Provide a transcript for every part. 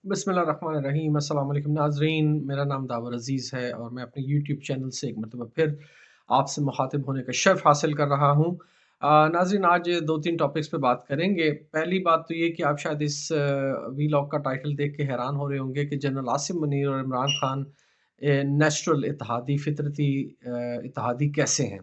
बिस्मिल्लाहिर्रहमानिर्रहीम। अस्सलाम वालेकुम नाज़रीन, मेरा नाम दावर अज़ीज़ है और मैं अपने यूट्यूब चैनल से एक मरतबा फिर आपसे मुखातिब होने का शर्फ़ हासिल कर रहा हूँ। नाज़रीन, आज 2-3 टॉपिक्स पे बात करेंगे। पहली बात तो ये कि आप शायद इस वीलॉग का टाइटल देख के हैरान हो रहे होंगे कि जनरल आसिम मुनीर और इमरान खान नेचुरल इत्तेहादी, फ़ितरती इत्तेहादी कैसे हैं?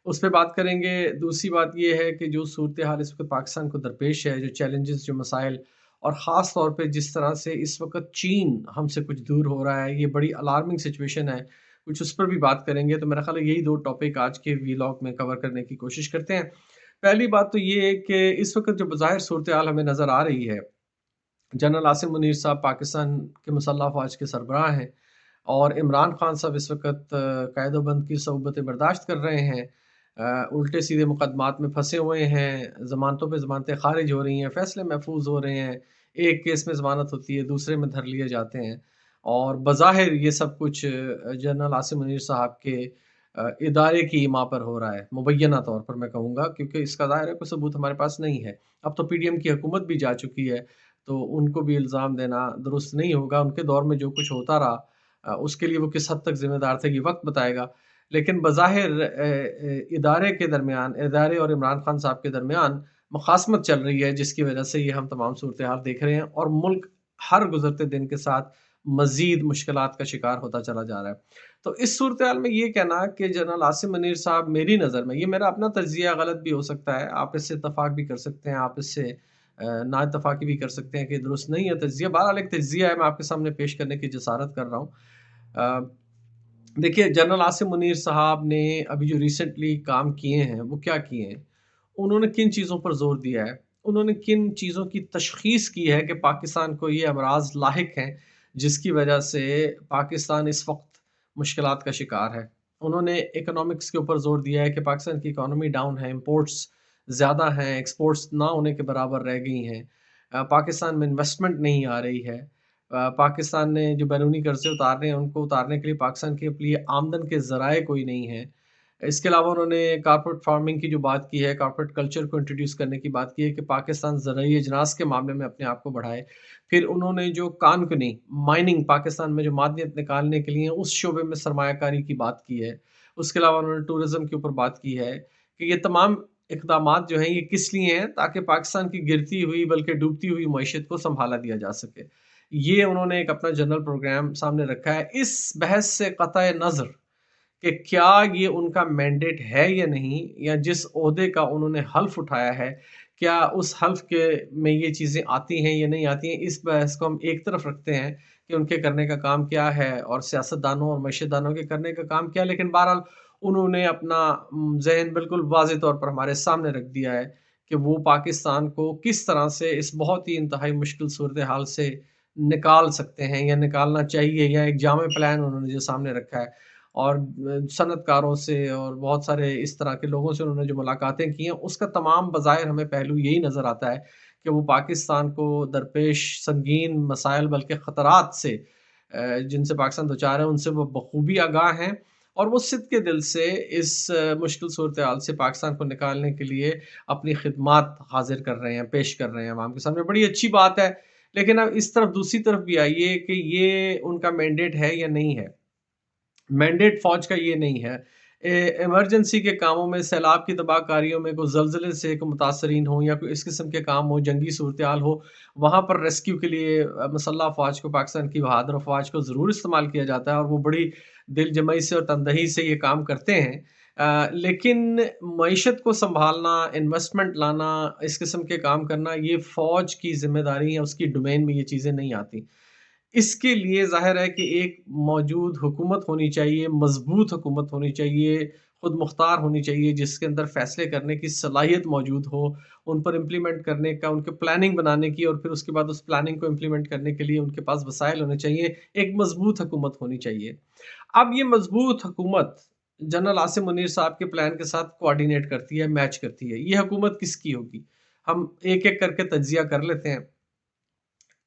उस पे बात करेंगे। दूसरी बात ये है कि जो सूरत हाल इस वक़्त पाकिस्तान को दरपेश है, जो चैलेंजेस, जो मसाइल और ख़ास तौर पे जिस तरह से इस वक़्त चीन हमसे कुछ दूर हो रहा है, ये बड़ी अलार्मिंग सिचुएशन है। कुछ उस पर भी बात करेंगे, तो मेरा ख़्याल है यही 2 टॉपिक आज के व्लॉग में कवर करने की कोशिश करते हैं। पहली बात तो ये है कि इस वक़्त जो बज़ाहिर सूरत हाल हमें नज़र आ रही है, जनरल आसिम मुनीर साहब पाकिस्तान के मुसल्लह अफ़वाज के सरबराह हैं और इमरान खान साहब इस वक़्त क़ैद-ओ-बंद की सऊबतें बर्दाश्त कर रहे हैं। उल्टे-सीधे मुकदमात में फँसे हुए हैं, ज़मानतों पे ज़मानतें ख़ारिज हो रही हैं, फ़ैसले महफूज़ हो रहे हैं। एक केस में ज़मानत होती है, दूसरे में धर लिए जाते हैं और बज़ाहिर ये सब कुछ जनरल आसिम मुनीर साहब के इदारे की ईमा पर हो रहा है, मुबैना तौर पर मैं कहूँगा, क्योंकि इसका ज़ाहिर है कोई सबूत हमारे पास नहीं है। अब तो पीडीएम की हुकूमत भी जा चुकी है, तो उनको भी इल्ज़ाम देना दुरुस्त नहीं होगा। उनके दौर में जो कुछ होता रहा उसके लिए वो किस हद तक ज़िम्मेदार थे, ये वक़्त बताएगा। लेकिन बज़ाहिर इदारे के दरमियान, इदारे और इमरान खान साहब के दरमियान मुखासमत चल रही है, जिसकी वजह से ये हम तमाम सूरत-ए-हाल देख रहे हैं और मुल्क हर गुज़रते दिन के साथ मज़ीद मुश्किलात का शिकार होता चला जा रहा है। तो इस सूरत-ए-हाल में ये कहना कि जनरल आसिम मुनीर साहब, मेरी नज़र में, ये मेरा अपना तज्ज़िया गलत भी हो सकता है, आप इससे इत्तफ़ाक भी कर सकते हैं, आप इससे ना इत्तफ़ाक़ी भी कर सकते हैं कि दुरुस्त नहीं है तज्ज़िया। बहरहाल एक तज्ज़िया है, मैं आपके सामने पेश करने की जसारत कर रहा हूँ। देखिए, जनरल आसिम मुनीर साहब ने अभी जो रिसेंटली काम किए हैं, वो क्या किए हैं? उन्होंने किन चीज़ों पर ज़ोर दिया है? उन्होंने किन चीज़ों की तशख़ीस की है कि पाकिस्तान को ये अमराज़ लाहिक हैं, जिसकी वजह से पाकिस्तान इस वक़्त मुश्किलात का शिकार है? उन्होंने इकोनॉमिक्स के ऊपर ज़ोर दिया है कि पाकिस्तान की इकोनॉमी डाउन है, इम्पोर्ट्स ज़्यादा हैं, एक्सपोर्ट्स ना होने के बराबर रह गई हैं। पाकिस्तान में इन्वेस्टमेंट नहीं आ रही है। पाकिस्तान ने जो बैरूनी कर्ज़े उतारने हैं, उनको उतारने के लिए पाकिस्तान के लिए आमदन के ज़राए कोई नहीं हैं। इसके अलावा उन्होंने कॉर्पोरेट फार्मिंग की जो बात की है, कॉर्पोरेट कल्चर को इंट्रोड्यूस करने की बात की है कि पाकिस्तान ज़राई अजनास के मामले में अपने आप को बढ़ाए। फिर उन्होंने जो कान-कनी माइनिंग, पाकिस्तान में जो मादनियत निकालने के लिए उस शोबे में सरमायाकारी की बात की है। उसके अलावा उन्होंने टूरिज़्म के ऊपर बात की है कि ये तमाम इक़दामात जो हैं, ये किस लिए हैं, ताकि पाकिस्तान की गिरती हुई बल्कि डूबती हुई मईशत को सँभाला दिया जा सके। ये उन्होंने एक अपना जनरल प्रोग्राम सामने रखा है। इस बहस से क़तई नज़र कि क्या ये उनका मैंडेट है या नहीं, या जिस ओहदे का उन्होंने हल्फ़ उठाया है, क्या उस हल्फ़ के में ये चीज़ें आती हैं या नहीं आती हैं, इस बहस को हम एक तरफ रखते हैं कि उनके करने का काम क्या है और सियासतदानों और मईशतदानों के करने का काम क्या है। लेकिन बहरहाल उन्होंने अपना ज़हन बिल्कुल वाज़ेह तौर पर हमारे सामने रख दिया है कि वो पाकिस्तान को किस तरह से इस बहुत ही इंतहाई मुश्किल सूरत-ए-हाल से निकाल सकते हैं या निकालना चाहिए, या एक जामे प्लान उन्होंने जो सामने रखा है। और सनअतकारों से और बहुत सारे इस तरह के लोगों से उन्होंने जो मुलाकातें की हैं, उसका तमाम बज़ाहिर हमें पहलू यही नज़र आता है कि वो पाकिस्तान को दरपेश संगीन मसाइल बल्कि ख़तरात से जिनसे पाकिस्तान दो-चार है, उनसे वो बख़ूबी आगाह हैं और वो सिद्क़ के दिल से इस मुश्किल सूरत-ए-हाल से पाकिस्तान को निकालने के लिए अपनी ख़िदमात हाज़िर कर रहे हैं, पेश कर रहे हैं अवाम के सामने। बड़ी अच्छी बात है, लेकिन अब इस तरफ दूसरी तरफ भी आइए कि ये उनका मैंडेट है या नहीं है। मैंडेट फ़ौज का ये नहीं है। इमरजेंसी के कामों में, सैलाब की तबाहकारियों में, कोई ज़लज़ले से कोई मुतासरीन हों या कोई इस किस्म के काम हो, जंगी सूरत-ए-हाल हो, वहाँ पर रेस्क्यू के लिए मुसल्लह अफ़वाज को, पाकिस्तान की बहादुर अफ़वाज को ज़रूर इस्तेमाल किया जाता है और वो बड़ी दिल-जमई से और तनदही से ये काम करते हैं। लेकिन मईशत को सँभालना, इन्वेस्टमेंट लाना, इस किस्म के काम करना, ये फ़ौज की ज़िम्मेदारी है, उसकी डोमेन में ये चीज़ें नहीं आती। इसके लिए ज़ाहिर है कि एक मौजूद हुकूमत होनी चाहिए, मज़बूत हुकूमत होनी चाहिए, खुद मुख्तार होनी चाहिए, जिसके अंदर फ़ैसले करने की सलाहियत मौजूद हो, उन पर इम्प्लीमेंट करने का, उनकी प्लानिंग बनाने की और फिर उसके बाद उस प्लानिंग को इम्प्लीमेंट करने के लिए उनके पास वसाइल होने चाहिए, एक मज़बूत हुकूमत होनी चाहिए। अब ये मज़बूत हुकूमत जनरल आसिम मुनीर साहब के प्लान के साथ कोऑर्डिनेट करती है, मैच करती है। ये हुकूमत किसकी होगी? हम एक-एक करके तज्ज़िया कर लेते हैं।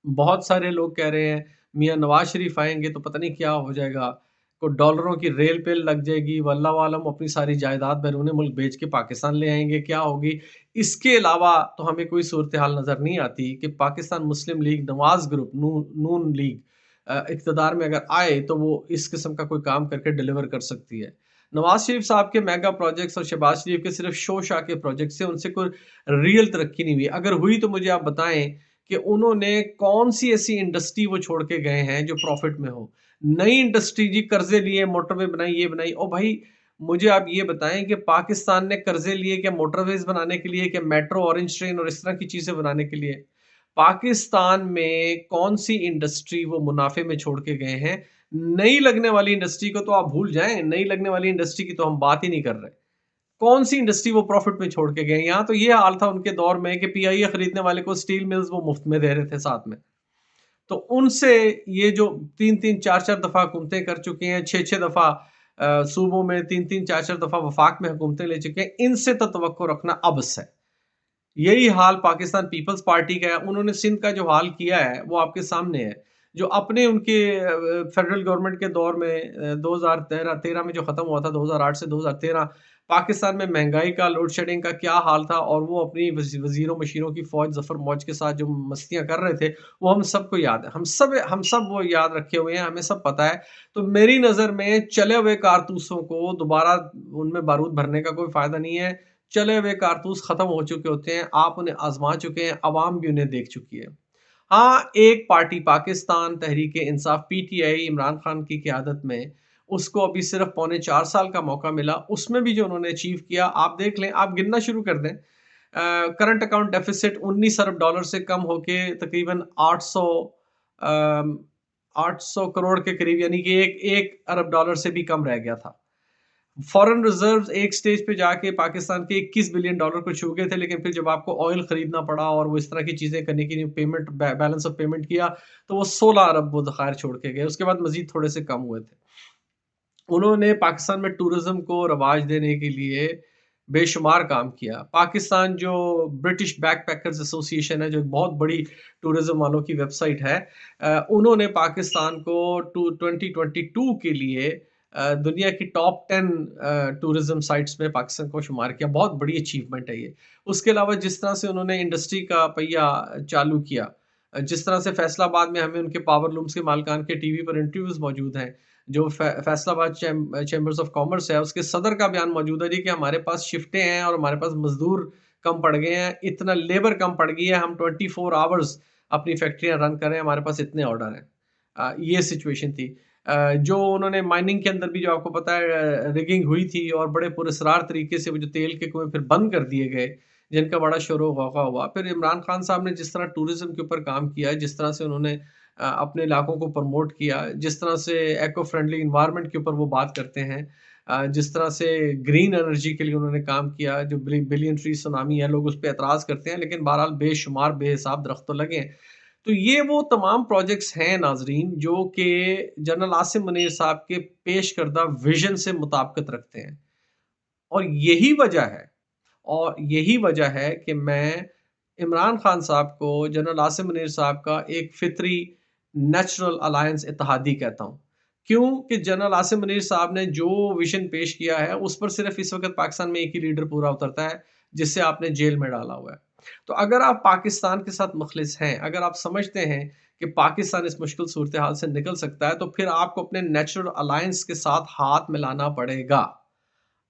बहुत सारे लोग कह रहे हैं मियाँ नवाज़ शरीफ आएँगे तो पता नहीं क्या हो जाएगा। کو डॉलरों की रेल पेल लग जाएगी, वल्लाह आलम अपनी सारी जायदाद बैरून मुल्क बेच के पाकिस्तान ले आएँगे, क्या होगी? इसके अलावा तो हमें कोई सूरत हाल नज़र नहीं आती कि पाकिस्तान मुस्लिम लीग, नवाज़ ग्रुप, नून लीग इक़्तिदार में अगर आए तो वो इस किस्म का कोई काम करके डिलीवर कर सकती है। नवाज़ शरीफ साहब के मेगा प्रोजेक्ट्स और शहबाज शरीफ के सिर्फ़ शो-शा के प्रोजेक्ट्स से उनसे कोई रियल तरक्की नहीं हुई। अगर हुई तो मुझे आप बताएँ कि उन्होंने कौन-सी ऐसी इंडस्ट्री वो छोड़ के गए हैं जो प्रॉफ़िट में हो? नई इंडस्ट्री जी कर्ज़े लिए, मोटरवे बनाई, ये बनाई। ओ भाई, मुझे आप ये बताएँ कि पाकिस्तान ने कर्ज़े लिए क्या मोटरवेज़ बनाने के लिए, क्या मेट्रो, ऑरेंज ट्रेन और इस तरह की चीज़ें बनाने के लिए? पाकिस्तान में कौन-सी इंडस्ट्री वो मुनाफ़े में छोड़ के गए हैं? नई लगने वाली इंडस्ट्री को तो आप भूल जाएँ, नई लगने वाली इंडस्ट्री की तो हम बात ही नहीं कर रहे। कौन-सी इंडस्ट्री वो प्रॉफ़िट में छोड़ के गए? यहाँ तो ये हाल था उनके दौर में कि पीआईए खरीदने वाले को स्टील मिल्स वो मुफ़्त में दे रहे थे साथ में। तो उनसे ये जो 3-3 4-4 दफ़ा हुकूमतें कर चुके हैं, 6-6 दफ़ा सूबों में 3-3 4-4 दफ़ा वफ़ाक में हुकूमतें ले चुके हैं, इनसे तो तवक्को रखना अबस है। यही हाल पाकिस्तान पीपल्स पार्टी का है। उन्होंने सिंध का जो हाल किया है, वो आपके सामने है। जो अपने उनके फेडरल गवर्नमेंट के दौर में 2013 में जो ख़त्म हुआ था, 2008 से 2013 पाकिस्तान में महँगाई का, लोड शेडिंग का क्या हाल था और वो अपनी वज़ीरों मशीरों की फ़ौज ज़फ़र मौज के साथ जो मस्तियाँ कर रहे थे, वो हम सबको याद है। हम सब वो याद रखे हुए हैं, हमें सब पता है। तो मेरी नज़र में चले हुए कारतूसों को दोबारा उनमें बारूद भरने का कोई फ़ायदा नहीं है। चले हुए कारतूस खत्म हो चुके होते हैं, आप उन्हें आज़मा चुके हैं, अवाम भी उन्हें देख चुकी है। हाँ, एक पार्टी पाकिस्तान तहरीक-ए-इंसाफ पीटीआई इमरान खान की क़यादत में, उसको अभी सिर्फ़ पौने 4 साल का मौका मिला, उसमें भी जो उन्होंने अचीव किया, आप देख लें, आप गिनना शुरू कर दें। करंट अकाउंट डेफ़िसिट 19 अरब डॉलर से कम होके तकरीबन 800 अम, 800 करोड़ के करीब यानी कि 1 अरब डॉलर से भी कम रह गया था। फॉरेन रिजर्व्स एक स्टेज पे जाके पाकिस्तान के 21 बिलियन डॉलर को छू गए थे, लेकिन फिर जब आपको ऑयल खरीदना पड़ा और वो इस तरह की चीज़ें करने के लिए बैलेंस ऑफ पेमेंट किया, तो वो 16 अरब वो ज़खायर छोड़ के गए। उसके बाद मज़ीद थोड़े से कम हुए थे। उन्होंने पाकिस्तान में टूरिज़्म को रवाज देने के लिए बेशुमार काम किया। पाकिस्तान जो ब्रिटिश बैकपैकर्स एसोसिएशन है, जो एक बहुत बड़ी टूरिज़्म वालों की वेबसाइट है, उन्होंने पाकिस्तान को 2022 के लिए दुनिया की टॉप 10 टूरिज़्म साइट्स में पाकिस्तान को शुमार किया। बहुत बड़ी अचीवमेंट है ये। उसके अलावा जिस तरह से उन्होंने इंडस्ट्री का पहिया चालू किया, जिस तरह से फैसलाबाद में हमें उनके पावर लूम्स के मालिकान के टीवी पर इंटरव्यूज़ मौजूद हैं। जो फैसलाबाद चैम्बर्स ऑफ कॉमर्स है, उसके सदर का बयान मौजूद है जी कि हमारे पास शिफ्टें हैं और हमारे पास मज़दूर कम पड़ गए हैं, इतना लेबर कम पड़ गई है, हम 24 आवर्स अपनी फैक्ट्रियाँ रन कर रहे हैं, हमारे पास इतने ऑर्डर हैं। ये सिचुएशन थी। जो उन्होंने माइनिंग के अंदर भी जो आपको पता है रिगिंग हुई थी और बड़े पुरस्रार तरीके से वो जो तेल के कुएँ फिर बंद कर दिए गए, जिनका बड़ा शोर-ओ-गौगा हुआ। फिर इमरान खान साहब ने जिस तरह टूरिज़्म के ऊपर काम किया है, जिस तरह से उन्होंने अपने इलाकों को प्रमोट किया, जिस तरह से इको फ्रेंडली एनवायरनमेंट के ऊपर वो बात करते हैं, जिस तरह से ग्रीन एनर्जी के लिए उन्होंने काम किया, जो बिलियन ट्री सुनामी है, लोग उस पे एतराज़ करते हैं, लेकिन बहरहाल बेशुमार बेहिसाब दरख्त तो लगे हैं। तो ये वो तमाम प्रोजेक्ट्स हैं नाज़रीन जो कि जनरल आसिम मुनीर साहब के पेश करदा विज़न से मुताबिकत रखते हैं। और यही वजह है कि मैं इमरान खान साहब को जनरल आसिम मुनीर साहब का एक फ़ितरी नेचुरल अलायंस इत्तेहादी कहता हूँ। क्यों? कि जनरल आसिम मुनीर साहब ने जो विज़न पेश किया है, उस पर सिर्फ़ इस वक़्त पाकिस्तान में एक ही लीडर पूरा उतरता है, जिसे आपने जेल में डाला हुआ है। तो अगर आप पाकिस्तान के साथ मुख़लिस हैं, अगर आप समझते हैं कि पाकिस्तान इस मुश्किल सूरत-ए-हाल से निकल सकता है, तो फिर आपको अपने नेचुरल अलायंस के साथ हाथ मिलाना पड़ेगा।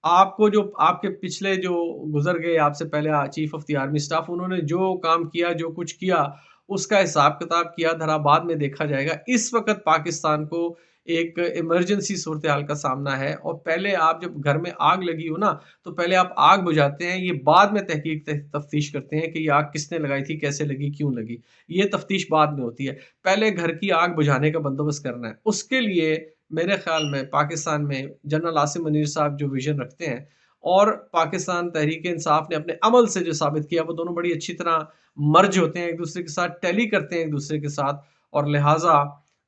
आपको जो आपके पिछले जो गुज़र गए आपसे पहले chief of the army staff उन्होंने जो काम किया, जो कुछ किया, उसका हिसाब-किताब किया धरा बाद में देखा जाएगा। इस वक़्त पाकिस्तान को एक इमरजेंसी सूरत-ए-हाल का सामना है और पहले आप जब घर में आग लगी हो ना, तो पहले आप आग बुझाते हैं, ये बाद में तहकीक तफ़्तीश करते हैं कि ये आग किसने लगाई थी, कैसे लगी, क्यों लगी। ये तफ़्तीश बाद में होती है। पहले घर की आग बुझाने का बंदोबस्त करना है। उसके लिए मेरे ख़्याल में पाकिस्तान में जनरल आसिम मुनीर साहब जो विज़न रखते हैं और पाकिस्तान तहरीक-ए-इंसाफ ने अपने अमल से जो साबित किया, वो दोनों बड़ी अच्छी तरह मर्ज होते हैं, एक-दूसरे के साथ टैली करते हैं एक-दूसरे के साथ और लिहाज़ा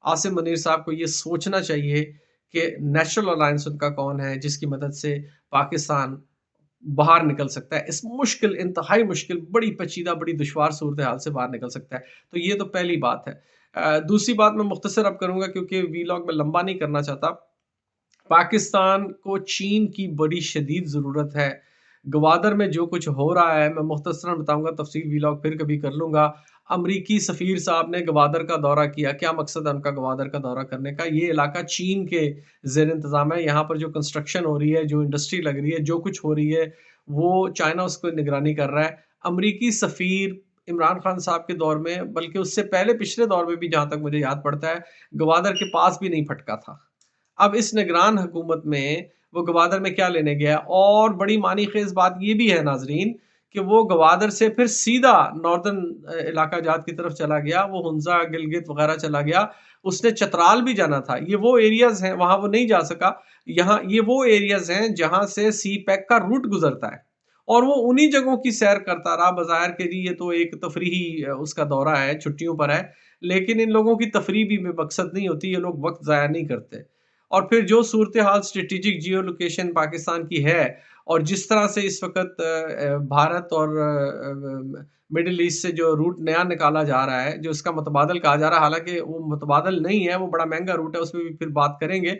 आसिम मुनीर साहब को ये सोचना चाहिए कि नेचुरल अलायंस उनका कौन है, जिसकी मदद से पाकिस्तान बाहर निकल सकता है। इस मुश्किल, इंतहाई मुश्किल, बड़ी पेचीदा, बड़ी दुश्वार सूरत-ए-हाल से बाहर निकल सकता है। तो ये तो पहली बात है। दूसरी बात मैं मुख्तसर अब करूँगा क्योंकि वीलॉग मैं लंबा नहीं करना चाहता। پاکستان کو چین کی بڑی شدید ضرورت ہے۔ گوادر میں جو کچھ ہو رہا ہے، میں مختصراً بتاؤں گا، تفصیل ویلاگ پھر کبھی کر لوں گا۔ امریکی سفیر صاحب نے گوادر کا دورہ کیا، کیا مقصد ہے ان کا گوادر کا دورہ کرنے کا؟ یہ علاقہ چین کے زیر انتظام ہے، یہاں پر جو کنسٹرکشن ہو رہی ہے، جو انڈسٹری لگ رہی ہے، جو کچھ ہو رہی ہے، وہ چائنا اس کو نگرانی کر رہا ہے۔ امریکی سفیر عمران خان صاحب کے دور میں، بلکہ اس سے پہلے پچھلے دور میں بھی، جہاں تک مجھے یاد پڑتا ہے، گوادر کے پاس بھی نہیں پھٹکا تھا۔ اب اس نگران حکومت میں وہ گوادر میں کیا لینے گیا؟ اور بڑی معنی خیز بات یہ بھی ہے ناظرین کہ وہ گوادر سے پھر سیدھا ناردرن علاقہ جات کی طرف چلا گیا، وہ ہنزا گلگت وغیرہ چلا گیا۔ اس نے چترال بھی جانا تھا، یہ وہ ایریاز ہیں، وہاں وہ نہیں جا سکا۔ یہاں یہ وہ ایریاز ہیں جہاں سے سی پیک کا روٹ گزرتا ہے، اور وہ انہی جگہوں کی سیر کرتا رہا بظاہر کہ جی یہ تو ایک تفریحی اس کا دورہ ہے، چھٹیوں پر ہے، لیکن ان لوگوں کی تفریح بھی بے مقصد نہیں ہوتی، یہ لوگ وقت ضائع نہیں کرتے۔ اور پھر جو صورتحال اسٹریٹجک جیو لوکیشن پاکستان کی ہے، اور جس طرح سے اس وقت بھارت اور مڈل ایسٹ سے جو روٹ نیا نکالا جا رہا ہے، جو اس کا متبادل کہا جا رہا ہے، حالانکہ وہ متبادل نہیں ہے، وہ بڑا مہنگا روٹ ہے، اس میں بھی پھر بات کریں گے،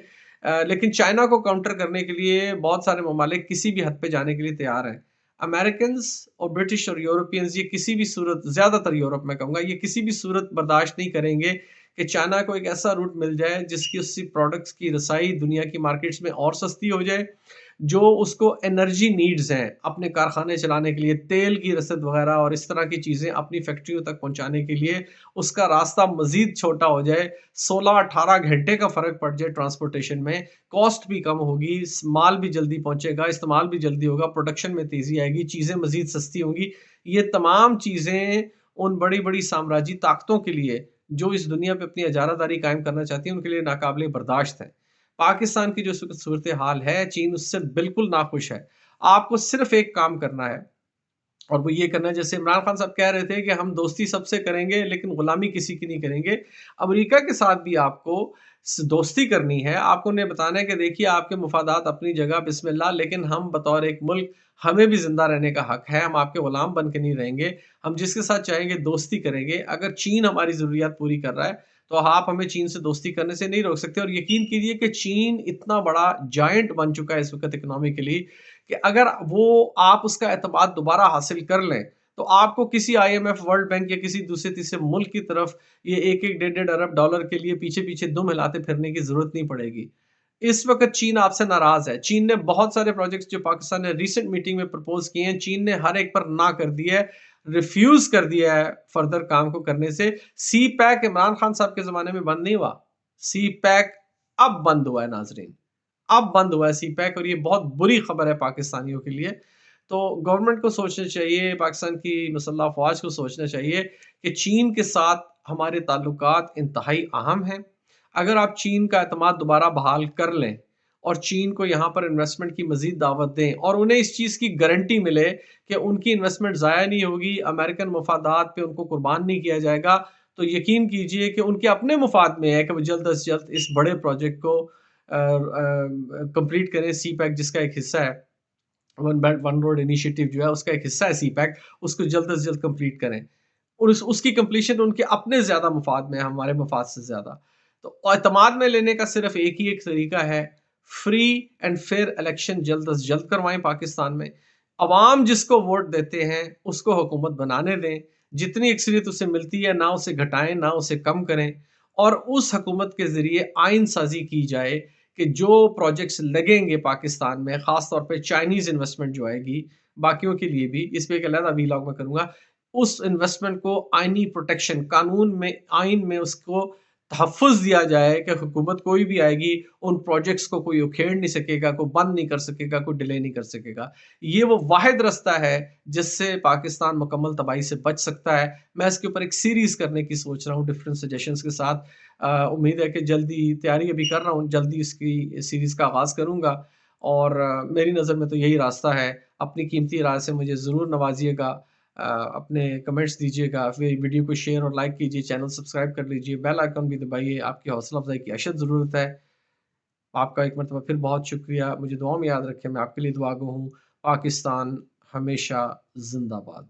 لیکن چائنا کو کاؤنٹر کرنے کے لیے بہت سارے ممالک کسی بھی حد پہ جانے کے لیے تیار ہیں۔ امریکنز اور برٹش اور یورپینز، یہ کسی بھی صورت، زیادہ تر یورپ میں کہوں گا، یہ کسی بھی صورت برداشت نہیں کریں گے کہ چائنا کو ایک ایسا روٹ مل جائے جس کی اسی پروڈکٹس کی رسائی دنیا کی مارکیٹس میں اور سستی ہو جائے، جو اس کو انرجی نیڈز ہیں اپنے کارخانے چلانے کے لیے، تیل کی رسد وغیرہ اور اس طرح کی چیزیں اپنی فیکٹریوں تک پہنچانے کے لیے اس کا راستہ مزید چھوٹا ہو جائے، 16-18 گھنٹے کا فرق پڑ جائے ٹرانسپورٹیشن میں، کاسٹ بھی کم ہوگی، مال بھی جلدی پہنچے گا، استعمال بھی جلدی ہوگا، پروڈکشن میں تیزی آئے گی، چیزیں مزید سستی ہوں گی۔ یہ تمام چیزیں ان بڑی بڑی سامراجی طاقتوں کے لیے جو اس دنیا پہ اپنی اجارہ داری قائم کرنا چاہتی ہیں، ان کے لیے ناقابل برداشت ہے۔ پاکستان کی جو صورتحال ہے، چین اس سے بالکل ناخوش ہے۔ آپ کو صرف ایک کام کرنا ہے، اور وہ یہ کرنا ہے، جیسے عمران خان صاحب کہہ رہے تھے کہ ہم دوستی سب سے کریں گے لیکن غلامی کسی کی نہیں کریں گے۔ امریکہ کے ساتھ بھی آپ کو دوستی کرنی ہے، آپ کو انہیں بتانا ہے کہ دیکھیے آپ کے مفادات اپنی جگہ بسم اللہ، لیکن ہم بطور ایک ملک، ہمیں بھی زندہ رہنے کا حق ہے، ہم آپ کے غلام بن کے نہیں رہیں گے، ہم جس کے ساتھ چاہیں گے دوستی کریں گے۔ اگر چین ہماری ضروریات پوری کر رہا ہے تو آپ ہمیں چین سے دوستی کرنے سے نہیں روک سکتے۔ اور یقین کیجئے کہ چین اتنا بڑا جائنٹ بن چکا ہے اس وقت اکنامکلی کہ اگر وہ آپ اس کا اعتماد دوبارہ حاصل کر لیں تو آپ کو کسی I M F, world bank یا کسی دوسرے تیسرے ملک کی طرف یہ 1-1 ڈیڑھ ارب کے لیے پیچھے پیچھے دم ہلاتے پھرنے کی ضرورت نہیں پڑے گی۔ اس وقت چین آپ سے ناراض ہے۔ چین نے بہت سارے پروجیکٹس جو پاکستان نے ریسنٹ میٹنگ میں پرپوز کیے ہیں، چین نے ہر ایک پر نہ کر دی ہے، ریفیوز کر دیا ہے فردر کام کو کرنے سے۔ سی پیک عمران خان صاحب کے زمانے میں بند نہیں ہوا، سی پیک اب بند ہوا ہے ناظرین، اب بند ہوا ہے سی پیک، اور یہ بہت بری خبر ہے پاکستانیوں کے لیے۔ تو گورنمنٹ کو سوچنا چاہیے، پاکستان کی مسلح افواج کو سوچنا چاہیے کہ چین کے ساتھ ہمارے تعلقات انتہائی اہم ہیں۔ اگر آپ چین کا اعتماد دوبارہ بحال کر لیں اور چین کو یہاں پر انویسٹمنٹ کی مزید دعوت دیں، اور انہیں اس چیز کی گارنٹی ملے کہ ان کی انویسٹمنٹ ضائع نہیں ہوگی، امریکن مفادات پہ ان کو قربان نہیں کیا جائے گا، تو یقین کیجئے کہ ان کے اپنے مفاد میں ہے کہ وہ جلد از جلد اس بڑے پروجیکٹ کو کمپلیٹ کریں۔ سی پیک جس کا ایک حصہ ہے، one belt one road initiative جو ہے اس کا ایک حصہ ہے سی پیک، اس کو جلد از جلد کمپلیٹ کریں، اور اس کی کمپلیشن ان کے اپنے زیادہ مفاد میں ہے، ہمارے مفاد سے زیادہ۔ تو اعتماد میں لینے کا صرف ایک ہی ایک طریقہ ہے، فری اینڈ فیئر الیکشن جلد از جلد کروائیں پاکستان میں، عوام جس کو ووٹ دیتے ہیں اس کو حکومت بنانے دیں، جتنی اکثریت اسے ملتی ہے نہ اسے گھٹائیں نہ اسے کم کریں، اور اس حکومت کے ذریعے آئین سازی کی جائے کہ جو پروجیکٹس لگیں گے پاکستان میں، خاص طور پہ چائنیز انویسٹمنٹ جو آئے گی، باقیوں کے لیے بھی، اس پہ ایک علیحدہ ویلاگ میں کروں گا، اس انویسٹمنٹ کو آئینی پروٹیکشن، قانون میں، آئین میں اس کو تحفظ دیا جائے کہ حکومت کوئی بھی آئے گی ان پروجیکٹس کو کوئی اکھیڑ نہیں سکے گا، کوئی بند نہیں کر سکے گا، کوئی ڈیلے نہیں کر سکے گا۔ یہ وہ واحد رستہ ہے جس سے پاکستان مکمل تباہی سے بچ سکتا ہے۔ میں اس کے اوپر ایک سیریز کرنے کی سوچ رہا ہوں ڈفرینٹ سجیشنز کے ساتھ، امید ہے کہ جلدی، تیاری ابھی کر رہا ہوں، جلدی اس کی سیریز کا آغاز کروں گا، اور میری نظر میں تو یہی راستہ ہے۔ اپنی قیمتی رائے سے مجھے ضرور نوازیے گا، اپنے کمنٹس دیجیے گا، پھر ویڈیو کو شیئر اور لائک کیجیے، چینل سبسکرائب کر لیجیے، بیل آئیکن بھی دبائیے، آپ کی حوصلہ افزائی کی اشد ضرورت ہے۔ آپ کا ایک مرتبہ پھر بہت شکریہ، مجھے دعاؤں میں یاد رکھیں، میں آپ کے لیے دعا گو ہوں۔ پاکستان ہمیشہ زندہ باد۔